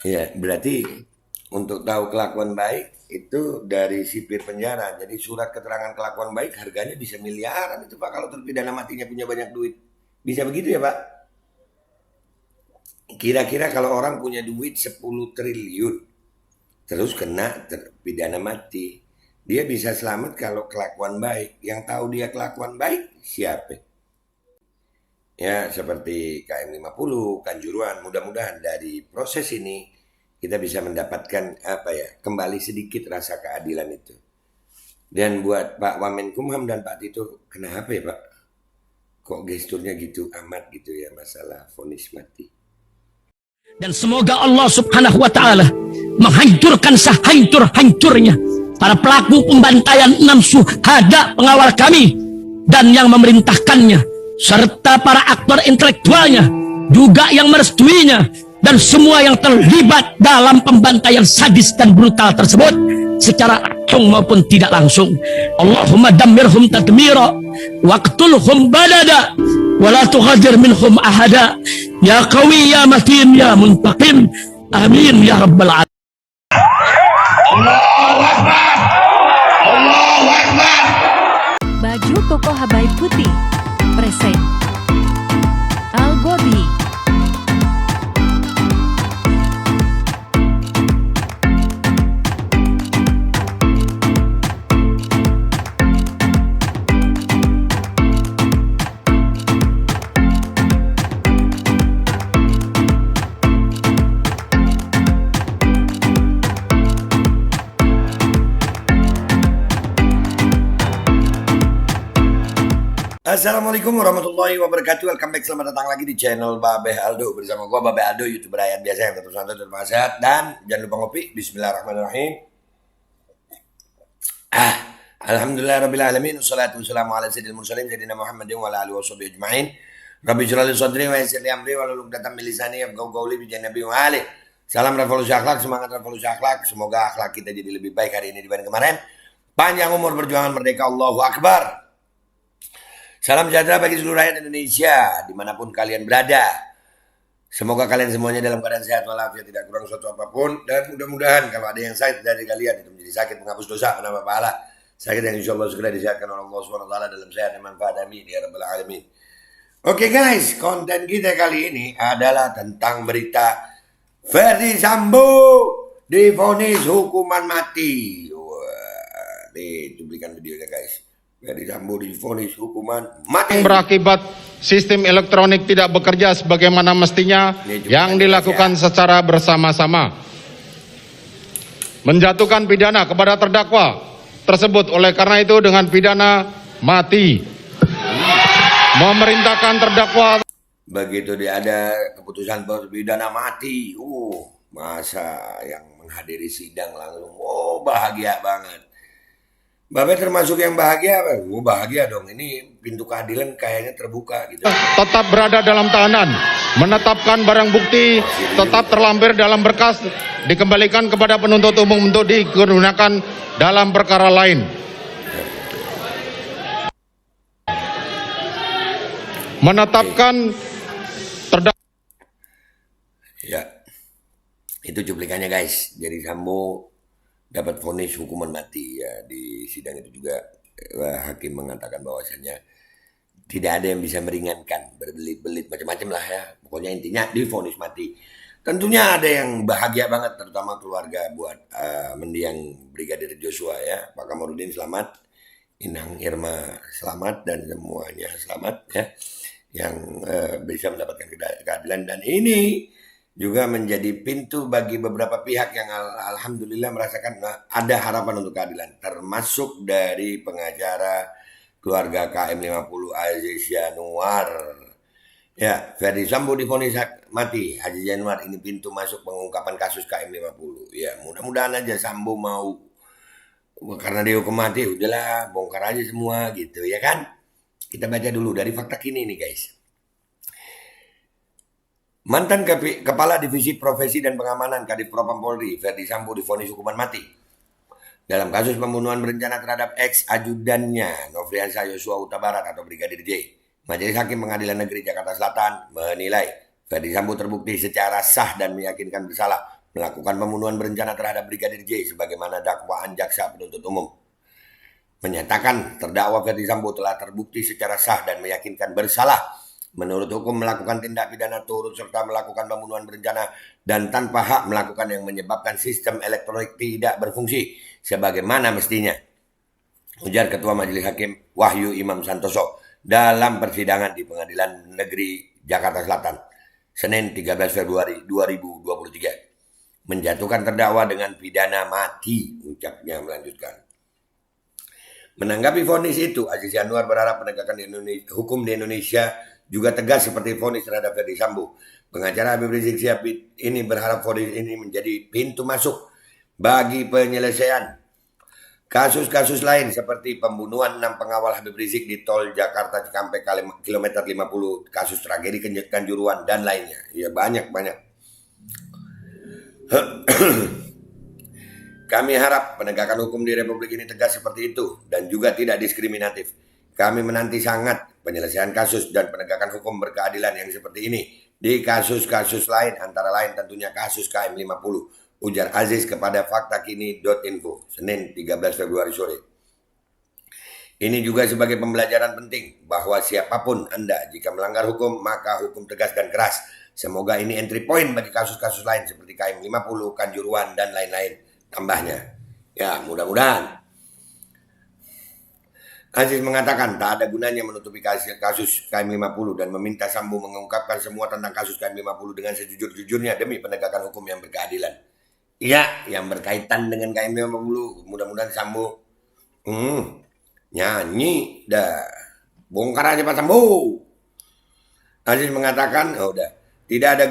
Ya, berarti untuk tahu kelakuan baik itu dari sipir penjara. Jadi surat keterangan kelakuan baik harganya bisa miliaran itu Pak kalau terpidana matinya punya banyak duit. Bisa begitu ya Pak? Kira-kira kalau orang punya duit 10 triliun terus kena terpidana mati. Dia bisa selamat kalau kelakuan baik. Yang tahu dia kelakuan baik siapa? Ya seperti KM50, Kanjuruhan. Mudah-mudahan dari proses ini kita bisa mendapatkan apa ya, kembali sedikit rasa keadilan itu. Dan buat Pak Wamenkumham dan Pak Tito, kenapa ya Pak? Kok gesturnya gitu amat gitu ya masalah vonis mati? Dan semoga Allah subhanahu wa ta'ala menghancurkan sehancur-hancurnya para pelaku pembantaian 6 syuhada pengawal kami dan yang memerintahkannya, serta para aktor intelektualnya juga yang merestuinya, dan semua yang terlibat dalam pembantaian sadis dan brutal tersebut secara langsung maupun tidak langsung. Allahumma dammirhum tadmira waqtulhum badada wala tughadir minhum ahada ya qawi ya matin ya muntaqim amin ya rabbal alamin. Allahu Akbar, Allahu Akbar. Baju koko Habaib putih present Al Godi. Assalamualaikum warahmatullahi wabarakatuh. Welcome back, selamat datang lagi di channel Babeh Aldo. Bersama gua Babeh Aldo, YouTuber ayat biasa yang terus santai dan sehat. Dan jangan lupa ngopi. Bismillahirrahmanirrahim. Alhamdulillah rabbil alamin. Wassalatu wassalamu ala sayyidil mursalin sayyidina Muhammadin wa ala alihi washabihi ajmain. Rabbi shrah li sadri wa yassir li amri wa hlul 'uqdatam min lisani yafqahu qawli bi nabi wa ali. Salam revolusi akhlak, semangat revolusi akhlak. Semoga akhlak kita jadi lebih baik hari ini dibanding kemarin. Panjang umur perjuangan merdeka, Allahu Akbar. Salam sejahtera bagi seluruh rakyat Indonesia, dimanapun kalian berada. Semoga kalian semuanya dalam keadaan sehat walafiat, tidak kurang suatu apapun. Dan mudah-mudahan kalau ada yang sakit dari kalian, itu menjadi sakit menghapus dosa, menambah pahala. Sakit yang insya Allah segera disehatkan oleh Allah SWT dalam sehat dan manfaat, amin ya rabbal alamin. Oke guys, konten kita kali ini adalah tentang berita Ferdy Sambo divonis hukuman mati. Wah, nih cuplikan videonya guys. Ferdy Sambo divonis hukuman mati. Berakibat sistem elektronik tidak bekerja sebagaimana mestinya yang dilakukan secara bersama-sama, menjatuhkan pidana kepada terdakwa tersebut. Oleh karena itu dengan pidana mati, memerintahkan terdakwa begitu dia ada keputusan pidana mati. Masa yang menghadiri sidang langsung bahagia banget. Babe termasuk yang bahagia apa? Bahagia dong, ini pintu keadilan kayaknya terbuka gitu. tetap berada dalam tahanan, menetapkan barang bukti tetap terlampir dalam berkas, dikembalikan kepada penuntut umum untuk digunakan dalam perkara lain. Menetapkan terdakwa. Ya, itu cuplikannya guys. Jadi Sambo dapat vonis hukuman mati ya. Di sidang itu juga hakim mengatakan bahwasannya tidak ada yang bisa meringankan, berbelit-belit macam-macam lah ya. Pokoknya intinya divonis mati. Tentunya ada yang bahagia banget, terutama keluarga buat mendiang Brigadir Joshua ya. Pak Kamarudin selamat, Inang Irma selamat, dan semuanya selamat ya, yang bisa mendapatkan keadilan. Dan ini juga menjadi pintu bagi beberapa pihak yang alhamdulillah merasakan ada harapan untuk keadilan, termasuk dari pengacara keluarga KM50 Aziz Yanuar. Ya, Ferdy Sambo divonis mati, Aziz Yanuar, ini pintu masuk pengungkapan kasus KM50. Ya, mudah-mudahan aja Sambo mau, karena dia hukum mati, udahlah bongkar aja semua gitu ya kan. Kita baca dulu dari fakta kini nih guys. Mantan Kepala Divisi Profesi dan Pengamanan Kadif Propam Polri, Ferdy Sambo divonis hukuman mati dalam kasus pembunuhan berencana terhadap ex-ajudannya Nofriansah Yosua Huta Barat atau Brigadir J. Majelis Hakim Pengadilan Negeri Jakarta Selatan menilai Ferdy Sambo terbukti secara sah dan meyakinkan bersalah melakukan pembunuhan berencana terhadap Brigadir J sebagaimana dakwaan jaksa penuntut umum. Menyatakan terdakwa Ferdi Sambo telah terbukti secara sah dan meyakinkan bersalah menurut hukum melakukan tindak pidana turut serta melakukan pembunuhan berencana dan tanpa hak melakukan yang menyebabkan sistem elektronik tidak berfungsi sebagaimana mestinya, ujar Ketua Majelis Hakim Wahyu Imam Santoso dalam persidangan di Pengadilan Negeri Jakarta Selatan Senin 13 Februari 2023, menjatuhkan terdakwa dengan pidana mati, ucapnya melanjutkan. Menanggapi vonis itu, Aziz Yanuar berharap penegakan hukum di Indonesia juga tegas seperti vonis terhadap Ferdi Sambo. Pengacara Habib Rizik Syihab ini berharap vonis ini menjadi pintu masuk bagi penyelesaian kasus-kasus lain seperti pembunuhan 6 pengawal Habib Rizik di tol Jakarta Cikampek kilometer 50, kasus tragedi Kanjuruhan dan lainnya. Ya banyak. Kami harap penegakan hukum di Republik ini tegas seperti itu dan juga tidak diskriminatif. Kami menanti sangat penyelesaian kasus dan penegakan hukum berkeadilan yang seperti ini di kasus-kasus lain, antara lain tentunya kasus KM 50, ujar Aziz kepada faktakini.info, Senin 13 Februari sore. Ini juga sebagai pembelajaran penting bahwa siapapun Anda jika melanggar hukum, maka hukum tegas dan keras. Semoga ini entry point bagi kasus-kasus lain seperti KM 50, Kanjuruhan, dan lain-lain, tambahnya. Ya, mudah-mudahan. Aziz mengatakan tak ada gunanya menutupi kasus KM 50 dan meminta Sambo mengungkapkan semua tentang kasus KM 50 dengan sejujur-jujurnya demi penegakan hukum yang berkeadilan. Iya, yang berkaitan dengan KM 50, mudah-mudahan Sambo nyanyi dah. Bongkar aja Pak Sambo. Aziz mengatakan, tidak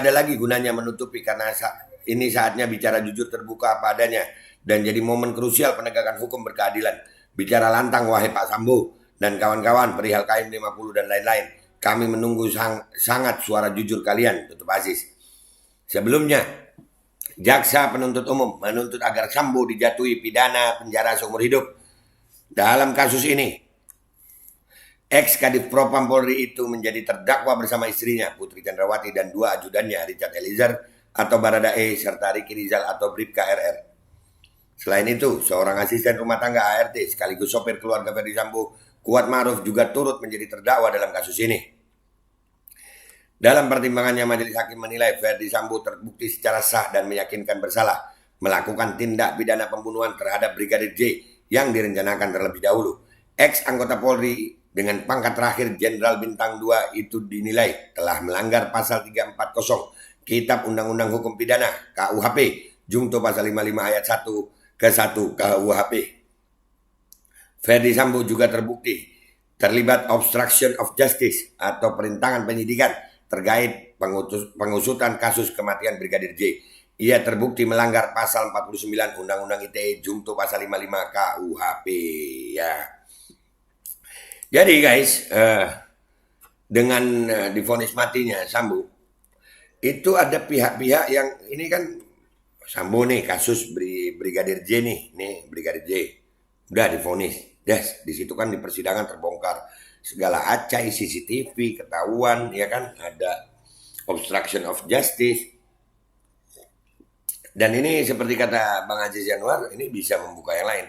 ada lagi gunanya menutupi karena ini saatnya bicara jujur terbuka apa adanya dan jadi momen krusial penegakan hukum berkeadilan. Bicara lantang wahai Pak Sambo dan kawan-kawan perihal KM 50 dan lain-lain. Kami menunggu sangat suara jujur kalian, tutup Aziz. Sebelumnya, jaksa penuntut umum menuntut agar Sambo dijatuhi pidana penjara seumur hidup. Dalam kasus ini, ex-Kadif Propam Polri itu menjadi terdakwa bersama istrinya Putri Chandrawati dan 2 ajudannya Richard Eliezer atau Baradae serta Ricky Rizal atau Bribka RR. Selain itu, seorang asisten rumah tangga ART sekaligus sopir keluarga Ferdi Sambo, Kuat Ma'ruf, juga turut menjadi terdakwa dalam kasus ini. Dalam pertimbangannya, Majelis Hakim menilai Ferdi Sambo terbukti secara sah dan meyakinkan bersalah melakukan tindak pidana pembunuhan terhadap Brigadir J yang direncanakan terlebih dahulu. Ex-anggota Polri dengan pangkat terakhir Jenderal Bintang 2 itu dinilai telah melanggar pasal 340 Kitab Undang-Undang Hukum Pidana KUHP, Jungto pasal 55 ayat 1 ke 1 KUHP. Ferdi Sambo juga terbukti terlibat obstruction of justice atau perintangan penyidikan terkait pengusutan kasus kematian Brigadir J. Ia terbukti melanggar pasal 49 Undang-Undang ITE Jungto pasal 55 KUHP. Ya. Jadi guys, dengan divonis matinya Sambo, itu ada pihak-pihak yang ini kan Sambo nih kasus Brigadir J nih Brigadir J udah divonis, di situ kan di persidangan terbongkar segala acai CCTV ketahuan, ya kan, ada obstruction of justice. Dan ini seperti kata Bang Aziz Yanuar, ini bisa membuka yang lain.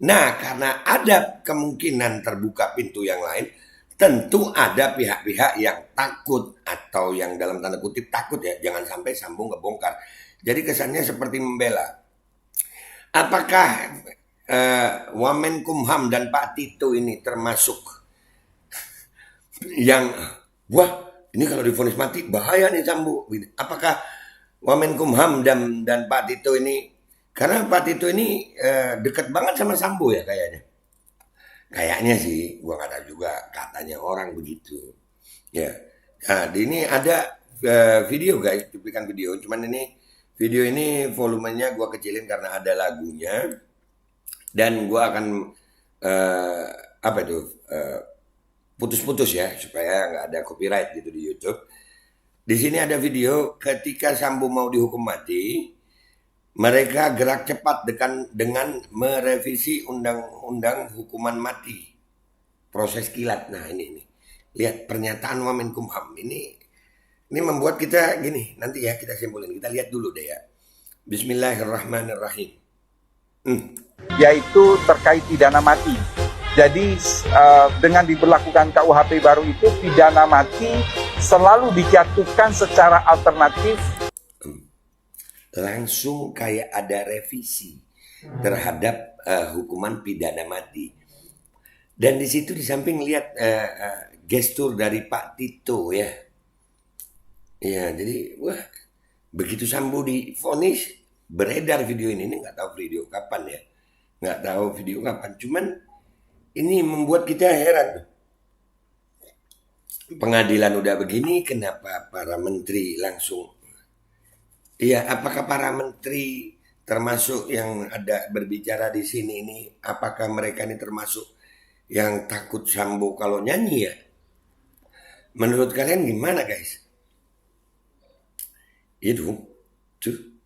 Nah, karena ada kemungkinan terbuka pintu yang lain, tentu ada pihak-pihak yang takut atau yang dalam tanda kutip takut ya, jangan sampai Sambo ngebongkar. Jadi kesannya seperti membela. Apakah Wamenkumham dan Pak Tito ini termasuk yang ini kalau divonis mati bahaya nih Sambo? Apakah Wamenkumham dan Pak Tito ini, karena Pak Tito ini dekat banget sama Sambo ya kayaknya. Kayaknya sih, gua nggak tahu juga, katanya orang begitu. Ya, nah ini ada video guys, cuplikan video. Cuman ini video ini volumenya gua kecilin karena ada lagunya, dan gua akan putus-putus ya supaya nggak ada copyright gitu di YouTube. Di sini ada video ketika Sambo mau dihukum mati, mereka gerak cepat dengan merevisi undang-undang hukuman mati, proses kilat. Nah ini lihat pernyataan Wamenkumham ini Ini membuat kita gini, nanti ya kita simpulin. Kita lihat dulu deh ya. Bismillahirrahmanirrahim. Yaitu terkait pidana mati. Jadi dengan diberlakukan KUHP baru itu, pidana mati selalu dijatuhkan secara alternatif. Langsung kayak ada revisi terhadap hukuman pidana mati. Dan di situ di samping lihat gestur dari Pak Tito ya. Ya, jadi wah, begitu Sambo divonis beredar video ini nggak tahu video kapan ya. Nggak tahu video kapan, cuman ini membuat kita heran. Pengadilan udah begini, kenapa para menteri langsung? Iya, apakah para menteri termasuk yang ada berbicara di sini ini, apakah mereka ini termasuk yang takut Sambo kalau nyanyi ya? Menurut kalian gimana guys? Itu, tuh.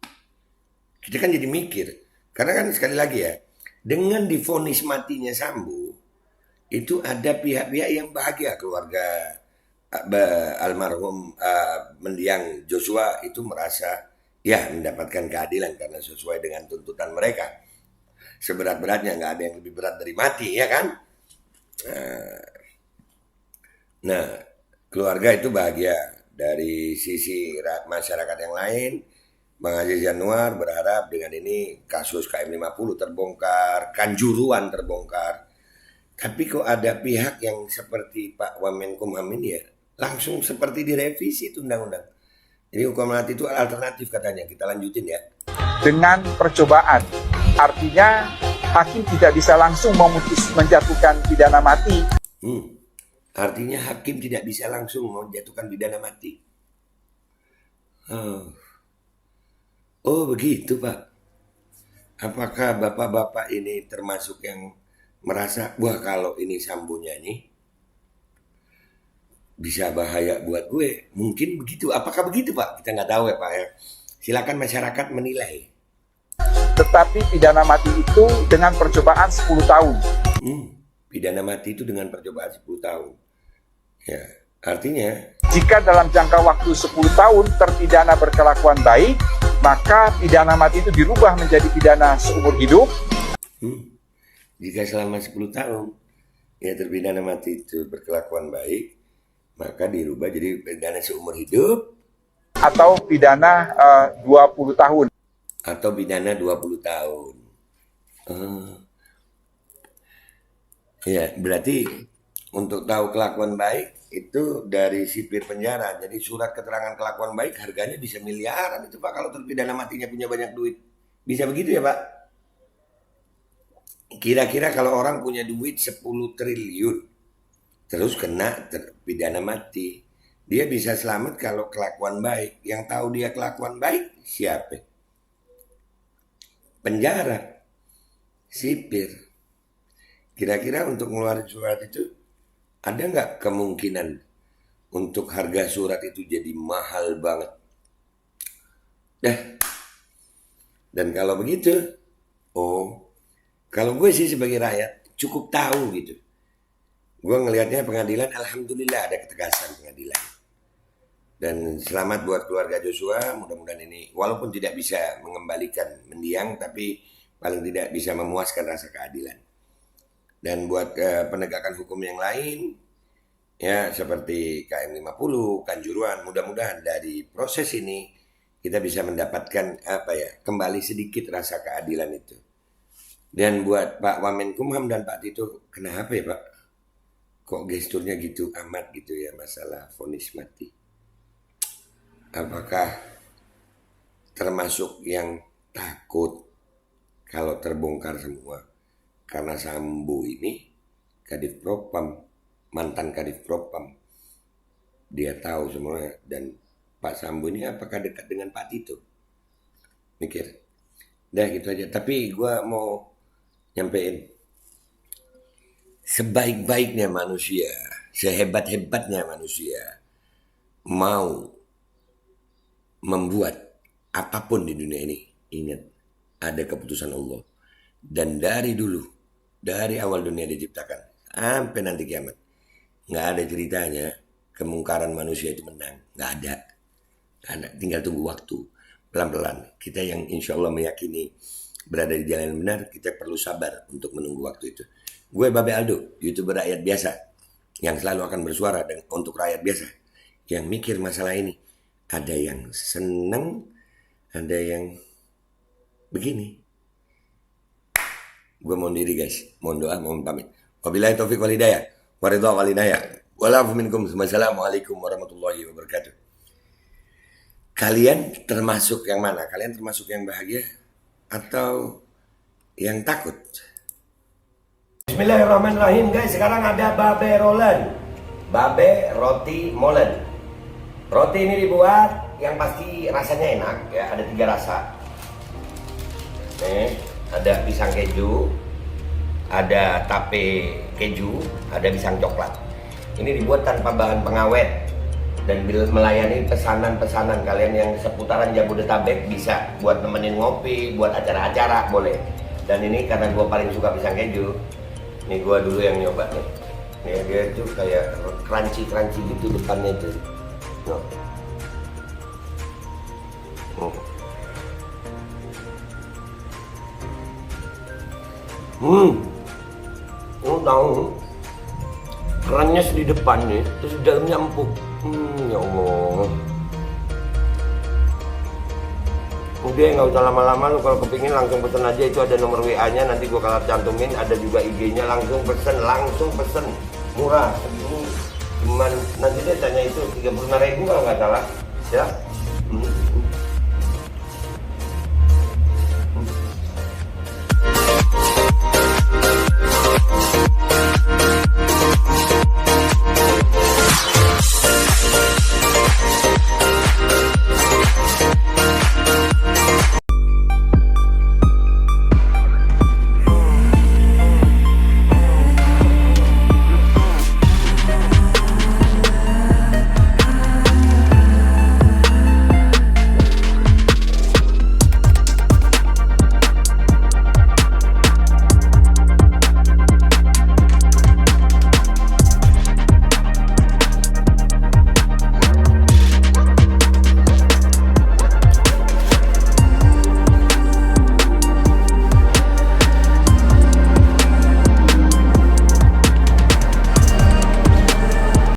Kita kan jadi mikir, karena kan sekali lagi ya, dengan divonis matinya Sambo, itu ada pihak-pihak yang bahagia, keluarga almarhum mendiang Joshua itu merasa ya mendapatkan keadilan karena sesuai dengan tuntutan mereka. Seberat-beratnya, nggak ada yang lebih berat dari mati ya kan. Nah, keluarga itu bahagia. Dari sisi masyarakat yang lain, Bang Aziz Yanuar berharap dengan ini kasus KM50 terbongkar, Kanjuruan terbongkar. Tapi kok ada pihak yang seperti Pak Wamenkumham ini ya, langsung seperti direvisi itu undang-undang. Jadi hukuman mati itu alternatif katanya, kita lanjutin ya. Dengan percobaan, artinya hakim tidak bisa langsung menjatuhkan pidana mati. Artinya hakim tidak bisa langsung menjatuhkan pidana mati. Oh begitu Pak. Apakah bapak-bapak ini termasuk yang merasa, wah kalau ini Sambonya ini bisa bahaya buat gue? Mungkin begitu. Apakah begitu Pak? Kita nggak tahu ya Pak ya. Silakan masyarakat menilai. Tetapi pidana mati itu dengan percobaan 10 tahun. Pidana mati itu dengan percobaan 10 tahun. Ya, artinya jika dalam jangka waktu 10 tahun terpidana berkelakuan baik, maka pidana mati itu dirubah menjadi pidana seumur hidup. Jika selama 10 tahun ya terpidana mati itu berkelakuan baik, maka dirubah jadi pidana seumur hidup atau pidana 20 tahun. Atau pidana 20 tahun. Ya, berarti untuk tahu kelakuan baik itu dari sipir penjara. Jadi surat keterangan kelakuan baik harganya bisa miliaran itu Pak kalau terpidana matinya punya banyak duit. Bisa begitu ya Pak? Kira-kira kalau orang punya duit 10 triliun terus kena terpidana mati, dia bisa selamat kalau kelakuan baik. Yang tahu dia kelakuan baik siapa? Penjara, sipir. Kira-kira untuk ngeluarin surat itu ada nggak kemungkinan untuk harga surat itu jadi mahal banget? Dan kalau begitu, kalau gue sih sebagai rakyat cukup tahu gitu. Gue ngelihatnya pengadilan, alhamdulillah ada ketegasan pengadilan. Dan selamat buat keluarga Joshua, mudah-mudahan ini walaupun tidak bisa mengembalikan mendiang, tapi paling tidak bisa memuaskan rasa keadilan. Dan buat penegakan hukum yang lain, ya seperti KM50, Kanjuruan, mudah-mudahan dari proses ini kita bisa mendapatkan kembali sedikit rasa keadilan itu. Dan buat Pak Wamenkumham dan Pak Tito, kenapa ya Pak? Kok gesturnya gitu amat gitu ya masalah vonis mati? Apakah termasuk yang takut kalau terbongkar semua? Karena Sambo ini Kadif Propam, mantan Kadif Propam, dia tahu semuanya. Dan Pak Sambo ini apakah dekat dengan Pak Tito? Mikir, dah gitu aja. Tapi gue mau nyampein, sebaik-baiknya manusia, sehebat-hebatnya manusia, mau membuat apapun di dunia ini, ingat ada keputusan Allah. Dan dari dulu, dari awal dunia diciptakan sampai nanti kiamat, nggak ada ceritanya kemungkaran manusia itu menang. Nggak ada. Karena tinggal tunggu waktu. Pelan-pelan. Kita yang insya Allah meyakini berada di jalan yang benar, kita perlu sabar untuk menunggu waktu itu. Gue Babe Aldo, YouTuber rakyat biasa, yang selalu akan bersuara untuk rakyat biasa, yang mikir masalah ini. Ada yang seneng, ada yang begini. Gue mohon diri guys, mohon doa, mohon pamit. Wabillahi taufiq wal hidayah, waridha wal inayah. Walafu minkum. Wassalamualaikum warahmatullahi wabarakatuh. Kalian termasuk yang mana? Kalian termasuk yang bahagia atau yang takut? Bismillahirrahmanirrahim guys. Sekarang ada Babe Roland, Babe Roti Molen. Roti ini dibuat yang pasti rasanya enak ya. Ada 3 rasa. Nih, ada pisang keju, ada tape keju, ada pisang coklat. Ini dibuat tanpa bahan pengawet dan melayani pesanan-pesanan kalian yang seputaran Jabodetabek. Bisa buat nemenin ngopi, buat acara-acara boleh. Dan ini karena gue paling suka pisang keju, ini gue dulu yang nyoba nih. Nih dia tuh kayak crunchy gitu depannya tuh. Tahu kerannya di depan nih, terus di dalamnya empuk. Ya Allah. Udah nggak usah lama-lama, lu kalau kepingin langsung pesen aja, itu ada nomor WA-nya, nanti gua kalau cantumin, ada juga IG-nya, langsung pesen, murah segini. Cuman nanti dia tanya itu 35.000 kalau nggak salah, ya.